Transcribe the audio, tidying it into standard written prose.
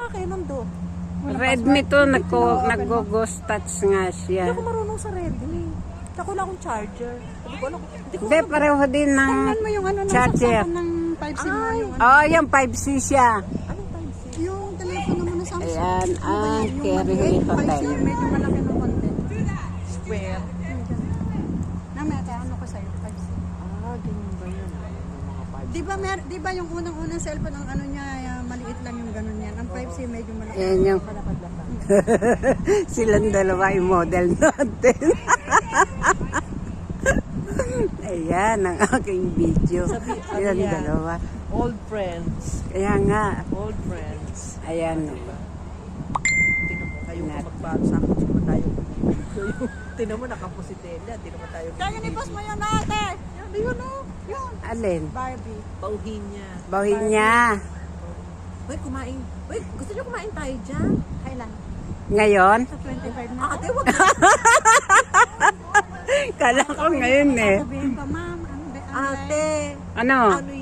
kayo nando? Redmi to, nag-ghost touch nga siya. Hindi ako marunong sa Redmi. Ako lang akong charger. Hindi ko alam. Hindi, pareho din ng Tingnan mo yung ano ng charger. saksakan ng 5C mo. Yung, Oh, yung 5C siya. Anong time sale? yung telepono mo na Samsung. Ayan, Ano ba yan? Yung Kerry maliit, Hotel. 5C, yung medyo malaki ng konti. Square. Namaya, ano ko sa'yo, 5C. Ganyan ba yun? Di ba yung unang-unang cellphone ang ano niya, maliit lang yung ganun yan. Ang 5C medyo malaki. Ayan yung silang dalawa yung model natin. Ayan ang aking video. Silang yan? dalawa. Old friends. Kaya nga. Old friends. Ayan. Tingnan mo, kayo kung magbago sa akin, hindi naman tayo. Tingnan mo, nakapositela. Hindi naman tayo. Kaya ni boss mo yun ate! Yan, yun o. Yun! Alin? Barbie. Bauhin niya. Bawin niya. Uy, kumain. Uy, gusto niyo kumain tayo dyan? Kailan? Ngayon? Sa 25 na. Ate, wag Kala ko ngayon eh. Sabihin pa, ma'am, ano ba? Ate, Ano? ano